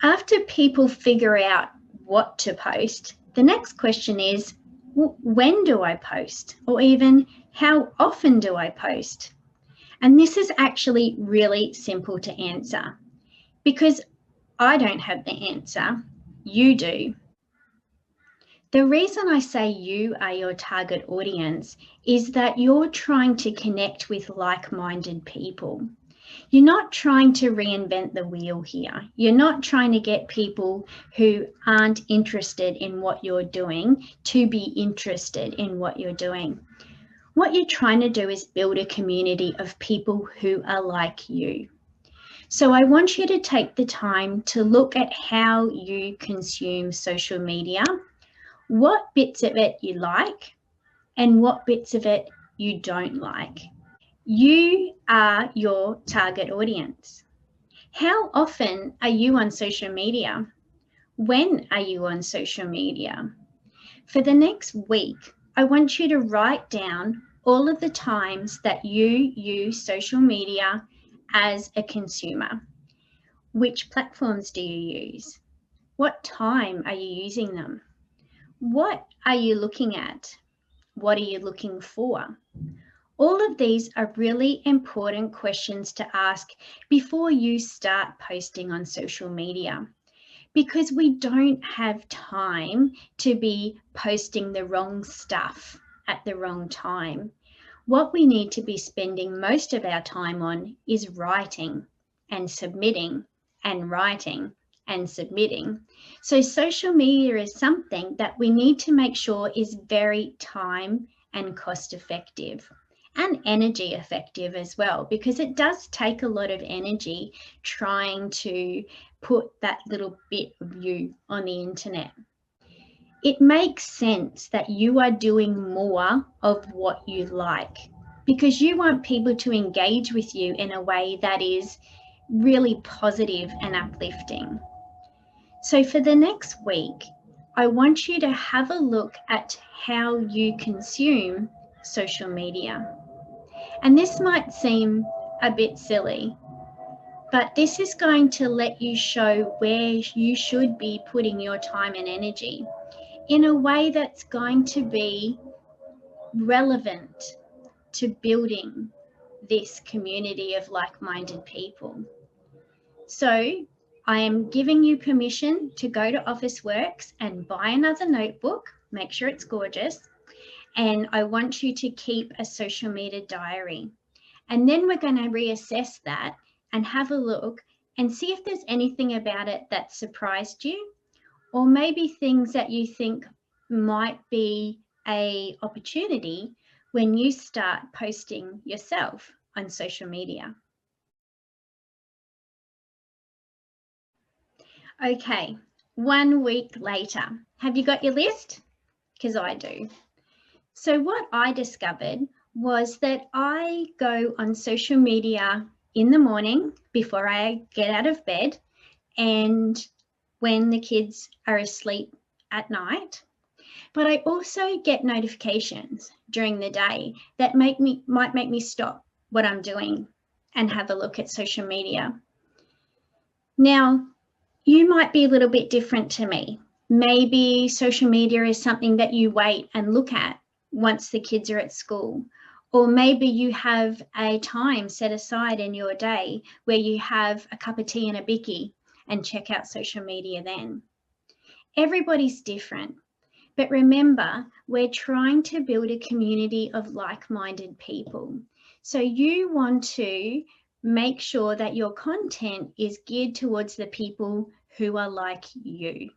After people figure out what to post, the next question is, well, when do I post? Or even, how often do I post? And this is actually really simple to answer because I don't have the answer, you do. The reason I say you are your target audience is that you're trying to connect with like-minded people. You're not trying to reinvent the wheel here. You're not trying to get people who aren't interested in what you're doing to be interested in what you're doing. What you're trying to do is build a community of people who are like you. So I want you to take the time to look at how you consume social media, what bits of it you like, and what bits of it you don't like. You are your target audience. How often are you on social media? When are you on social media? For the next week, I want you to write down all of the times that you use social media as a consumer. Which platforms do you use? What time are you using them? What are you looking at? What are you looking for? All of these are really important questions to ask before you start posting on social media, because we don't have time to be posting the wrong stuff at the wrong time. What we need to be spending most of our time on is writing and submitting and writing and submitting. So social media is something that we need to make sure is very time and cost effective and energy effective as well, because it does take a lot of energy trying to put that little bit of you on the internet. It makes sense that you are doing more of what you like because you want people to engage with you in a way that is really positive and uplifting. So for the next week, I want you to have a look at how you consume social media. And this might seem a bit silly, but this is going to let you show where you should be putting your time and energy in a way that's going to be relevant to building this community of like-minded people. So I am giving you permission to go to Officeworks and buy another notebook, make sure it's gorgeous, and I want you to keep a social media diary. And then we're going to reassess that and have a look and see if there's anything about it that surprised you, or maybe things that you think might be an opportunity when you start posting yourself on social media. Okay, 1 week later, have you got your list? Because I do. So what I discovered was that I go on social media in the morning before I get out of bed and when the kids are asleep at night. But I also get notifications during the day that might make me stop what I'm doing and have a look at social media. Now, you might be a little bit different to me. Maybe social media is something that you wait and look at once the kids are at school. Or maybe you have a time set aside in your day where you have a cup of tea and a bicky and check out social media then. Everybody's different. But remember, we're trying to build a community of like-minded people. So you want to make sure that your content is geared towards the people who are like you,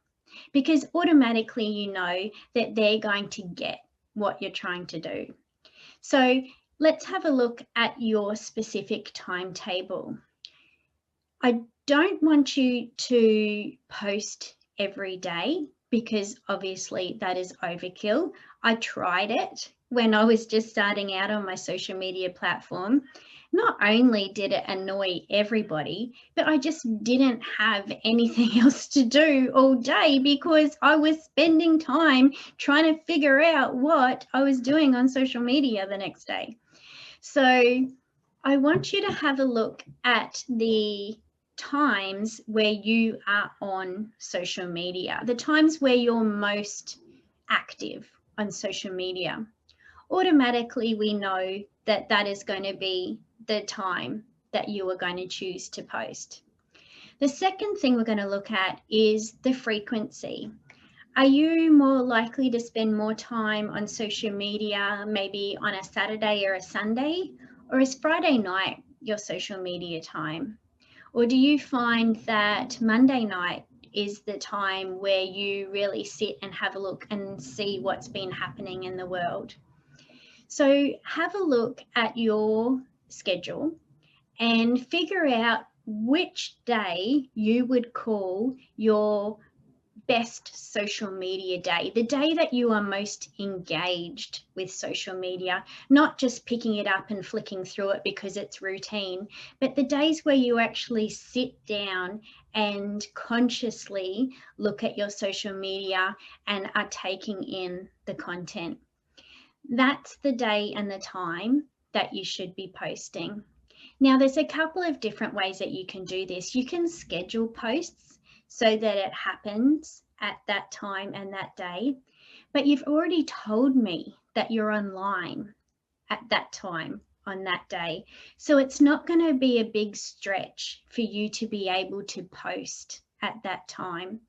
because automatically you know that they're going to get what you're trying to do. So let's have a look at your specific timetable. I don't want you to post every day because obviously that is overkill. I tried it when I was just starting out on my social media platform. Not only did it annoy everybody, but I just didn't have anything else to do all day because I was spending time trying to figure out what I was doing on social media the next day. So I want you to have a look at the times where you are on social media, the times where you're most active on social media. Automatically, we know that that is going to be the time that you are going to choose to post. The second thing we're going to look at is the frequency. Are you more likely to spend more time on social media maybe on a Saturday or a Sunday? Or is Friday night your social media time? Or do you find that Monday night is the time where you really sit and have a look and see what's been happening in the world? So have a look at your schedule and figure out which day you would call your best social media day, the day that you are most engaged with social media, not just picking it up and flicking through it because it's routine, but the days where you actually sit down and consciously look at your social media and are taking in the content. That's the day and the time that you should be posting. Now, there's a couple of different ways that you can do this. You can schedule posts so that it happens at that time and that day, but you've already told me that you're online at that time on that day. So it's not going to be a big stretch for you to be able to post at that time.